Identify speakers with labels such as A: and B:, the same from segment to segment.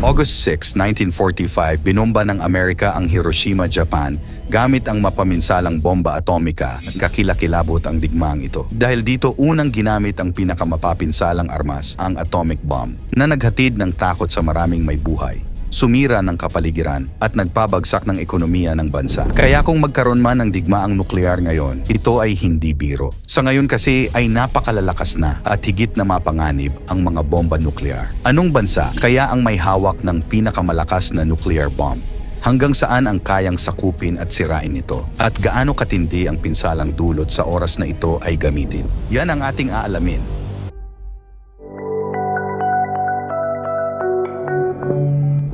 A: August 6, 1945, binomba ng Amerika ang Hiroshima, Japan gamit ang mapaminsalang bomba atomika at kakilakilabot ang digmaang ito. Dahil dito unang ginamit ang pinakamapapinsalang armas, ang atomic bomb, na naghatid ng takot sa maraming may buhay, sumira ng kapaligiran at nagpabagsak ng ekonomiya ng bansa. Kaya kung magkaroon man ng digmaang nuklear ngayon, ito ay hindi biro. Sa ngayon kasi ay napakalalakas na at higit na mapanganib ang mga bomba nuklear. Anong bansa kaya ang may hawak ng pinakamalakas na nuclear bomb? Hanggang saan ang kayang sakupin at sirain ito? At gaano katindi ang pinsalang dulot sa oras na ito ay gamitin? Yan ang ating aalamin.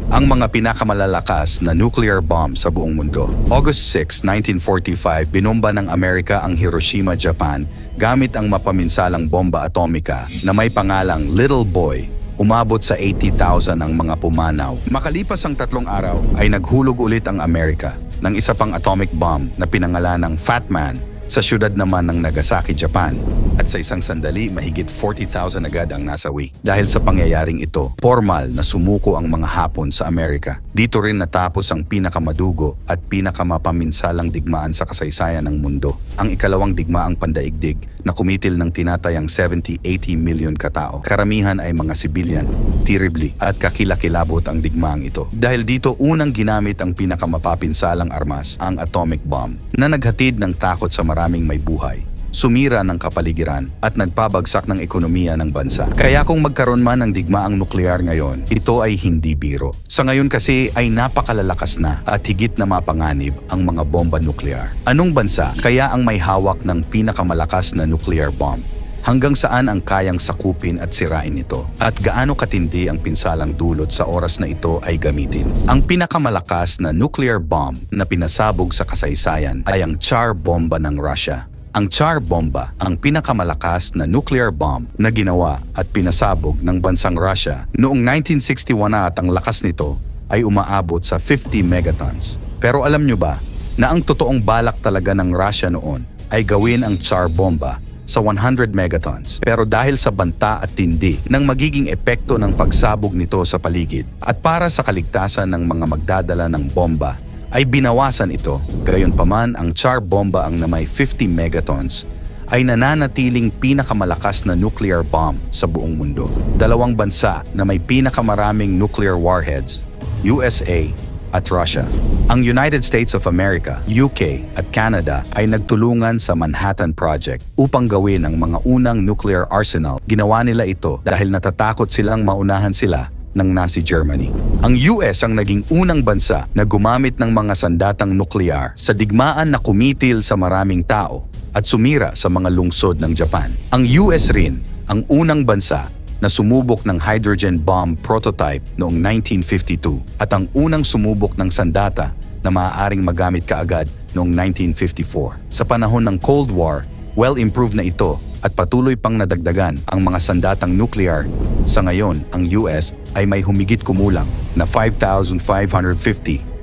A: Ang mga pinakamalalakas na nuclear bomb sa buong mundo. August 6, 1945, binomba ng Amerika ang Hiroshima, Japan gamit ang mapaminsalang bomba atomika na may pangalang Little Boy. Umabot sa 80,000 ang mga pumanaw. Makalipas ang 3 araw ay naghulog ulit ang Amerika ng isa pang atomic bomb na pinangalan ng Fat Man sa syudad naman ng Nagasaki, Japan. At sa isang sandali, mahigit 40,000 agad ang nasawi. Dahil sa pangyayaring ito, formal na sumuko ang mga Hapon sa Amerika. Dito rin natapos ang pinakamadugo at pinakamapaminsalang digmaan sa kasaysayan ng mundo. Ang ikalawang digmaang pandaigdig na kumitil ng tinatayang 70-80 million katao. Karamihan ay mga sibilyan, terribly at kakilakilabot ang digmaang ito. Dahil dito unang ginamit ang pinakamapapinsalang armas, ang atomic bomb, na naghatid ng takot sa maraming may buhay, sumira ng kapaligiran at nagpabagsak ng ekonomiya ng bansa. Kaya kung magkaroon man ng digmaang nuklear ngayon, ito ay hindi biro. Sa ngayon kasi ay napakalalakas na at higit na mapanganib ang mga bomba nuklear. Anong bansa kaya ang may hawak ng pinakamalakas na nuclear bomb? Hanggang saan ang kayang sakupin at sirain ito? At gaano katindi ang pinsalang dulot sa oras na ito ay gamitin? Ang pinakamalakas na nuclear bomb na pinasabog sa kasaysayan ay ang Tsar Bomba ng Russia. Ang Tsar Bomba, ang pinakamalakas na nuclear bomb na ginawa at pinasabog ng bansang Russia noong 1961 at ang lakas nito ay umaabot sa 50 megatons. Pero alam nyo ba na ang totoong balak talaga ng Russia noon ay gawin ang Tsar Bomba sa 100 megatons. Pero dahil sa banta at tindi ng magiging epekto ng pagsabog nito sa paligid at para sa kaligtasan ng mga magdadala ng bomba, ay binawasan ito. Gayunpaman, ang Tsar Bomba ang na may 50 megatons ay nananatiling pinakamalakas na nuclear bomb sa buong mundo. Dalawang bansa na may pinakamaraming nuclear warheads, USA at Russia. Ang United States of America, UK at Canada ay nagtulungan sa Manhattan Project upang gawin ang mga unang nuclear arsenal. Ginawa nila ito dahil natatakot silang maunahan sila ng Nazi Germany. Ang US ang naging unang bansa na gumamit ng mga sandatang nuklear sa digmaan na kumitil sa maraming tao at sumira sa mga lungsod ng Japan. Ang US rin ang unang bansa na sumubok ng hydrogen bomb prototype noong 1952 at ang unang sumubok ng sandata na maaaring magamit kaagad noong 1954. Sa panahon ng Cold War, well-improved na ito at patuloy pang nadagdagan ang mga sandatang nuclear. Sa ngayon, ang US ay may humigit kumulang na 5,550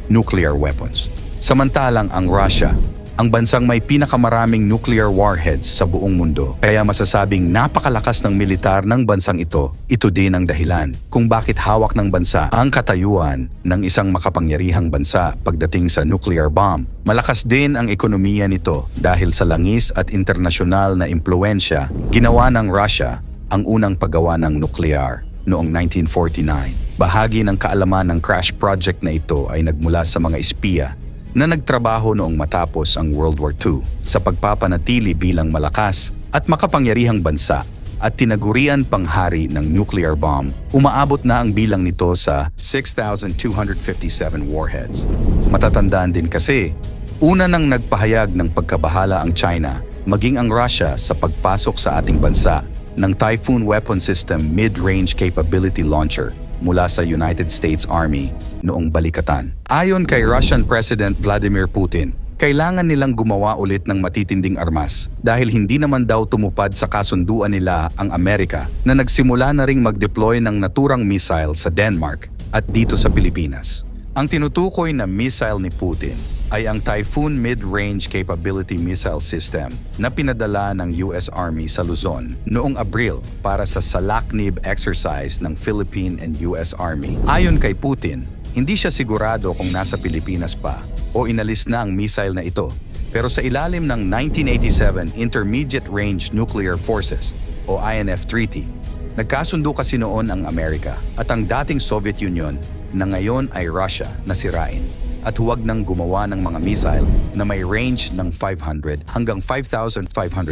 A: nuclear weapons. Samantalang ang Russia, ang bansang may pinakamaraming nuclear warheads sa buong mundo. Kaya masasabing napakalakas ng militar ng bansang ito. Ito din ang dahilan kung bakit hawak ng bansa ang katayuan ng isang makapangyarihang bansa pagdating sa nuclear bomb. Malakas din ang ekonomiya nito dahil sa langis at internasyonal na impluensya. Ginawa ng Russia ang unang paggawa ng nuclear noong 1949. Bahagi ng kaalaman ng crash project na ito ay nagmula sa mga espiya na nagtrabaho noong matapos ang World War II sa pagpapanatili bilang malakas at makapangyarihang bansa at tinagurian pang hari ng nuclear bomb. Umaabot na ang bilang nito sa 6,257 warheads. Matatandaan din kasi, una nang nagpahayag ng pagkabahala ang China maging ang Russia sa pagpasok sa ating bansa ng Typhoon Weapon System Mid-Range Capability Launcher mula sa United States Army noong balikatan. Ayon kay Russian President Vladimir Putin, kailangan nilang gumawa ulit ng matitinding armas dahil hindi naman daw tumupad sa kasunduan nila ang Amerika na nagsimula na ring mag-deploy ng naturang missile sa Denmark at dito sa Pilipinas. Ang tinutukoy na missile ni Putin ay ang Typhoon Mid-Range Capability Missile System na pinadala ng US Army sa Luzon noong Abril para sa Salaknib exercise ng Philippine and US Army. Ayon kay Putin, hindi siya sigurado kung nasa Pilipinas pa o inalis na ang missile na ito. Pero sa ilalim ng 1987 Intermediate Range Nuclear Forces o INF Treaty, nagkasundo kasi noon ang Amerika at ang dating Soviet Union na ngayon ay Russia na sirain at huwag nang gumawa ng mga missile na may range ng 500 hanggang 5,500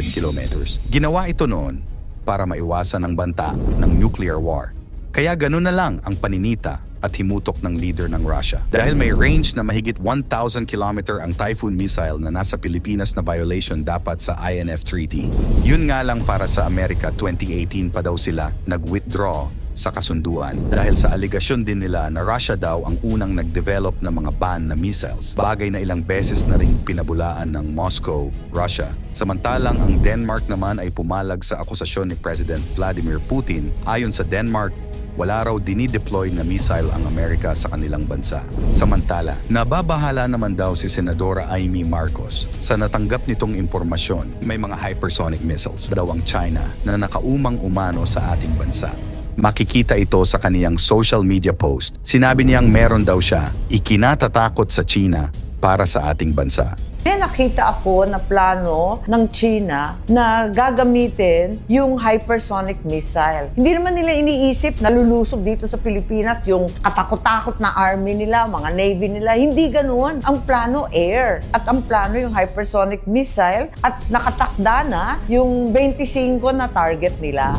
A: kilometers. Ginawa ito noon para maiwasan ang banta ng nuclear war. Kaya ganun na lang ang paninita at himutok ng leader ng Russia. Dahil may range na mahigit 1,000 kilometer ang Typhoon missile na nasa Pilipinas na violation dapat sa INF Treaty. Yun nga lang para sa Amerika, 2018 pa daw sila nag-withdraw sa kasunduan dahil sa aligasyon din nila na Russia daw ang unang nag-develop ng mga ban na missiles. Bagay na ilang beses na ring pinabulaan ng Moscow, Russia. Samantalang ang Denmark naman ay pumalag sa akusasyon ni President Vladimir Putin. Ayon sa Denmark, wala raw dinideploy na missile ang Amerika sa kanilang bansa. Samantala, nababahala naman daw si Senadora Amy Marcos sa natanggap nitong impormasyon. May mga hypersonic missiles daw ang China na nakaumang umano sa ating bansa. Makikita ito sa kaniyang social media post. Sinabi niyang meron daw siya ikinatatakot sa China para sa ating bansa.
B: May nakita ako na plano ng China na gagamitin yung hypersonic missile. Hindi naman nila iniisip na lulusob dito sa Pilipinas yung katakot-takot na army nila, mga navy nila. Hindi ganoon. Ang plano air. At ang plano yung hypersonic missile at nakatakda na yung 25 na target nila.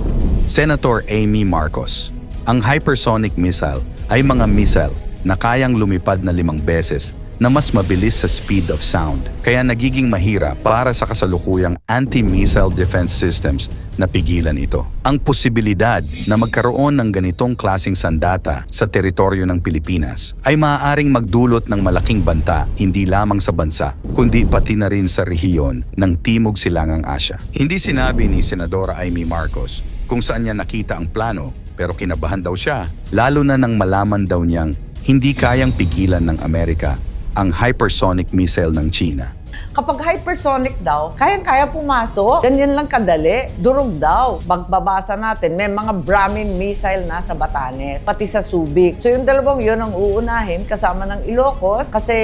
A: Senator Amy Marcos, ang hypersonic missile ay mga missile na kayang lumipad na 5 beses na mas mabilis sa speed of sound. Kaya nagiging mahirap para sa kasalukuyang anti-missile defense systems na pigilan ito. Ang posibilidad na magkaroon ng ganitong klaseng sandata sa teritoryo ng Pilipinas ay maaaring magdulot ng malaking banta hindi lamang sa bansa, kundi pati na rin sa rehiyon ng Timog Silangang Asya. Hindi sinabi ni Senadora Amy Marcos kung saan niya nakita ang plano, pero kinabahan daw siya, lalo na nang malaman daw niyang hindi kayang pigilan ng Amerika ang hypersonic missile ng China.
B: Kapag hypersonic daw, kayang-kaya pumasok. Ganyan lang kadali. Durog daw. Magbabasa natin, may mga Brahmin missile na sa Batanes, pati sa Subic. So yung dalawang yun ang uunahin kasama ng Ilocos kasi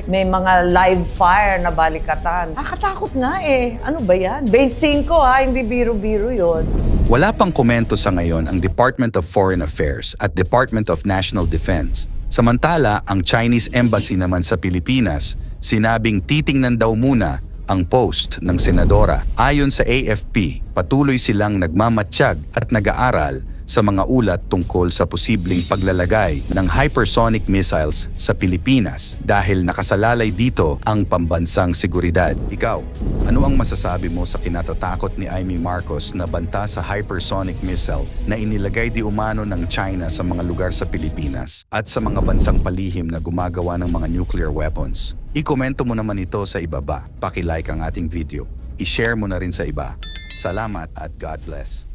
B: may mga live fire na balikatan. Nakakatakot nga eh. Ano ba yan? 25 ha, hindi biro-biro yun.
A: Wala pang komento sa ngayon ang Department of Foreign Affairs at Department of National Defense. Samantala, ang Chinese Embassy naman sa Pilipinas, sinabing titingnan daw muna ang post ng senadora. Ayon sa AFP, patuloy silang nagmamatsyag at nag-aaral sa mga ulat tungkol sa posibleng paglalagay ng hypersonic missiles sa Pilipinas dahil nakasalalay dito ang pambansang seguridad. Ikaw, ano ang masasabi mo sa kinatatakot ni Amy Marcos na banta sa hypersonic missile na inilagay di umano ng China sa mga lugar sa Pilipinas at sa mga bansang palihim na gumagawa ng mga nuclear weapons? I-komento mo naman ito sa ibaba. Paki-like ang ating video. I-share mo na rin sa iba. Salamat at God bless.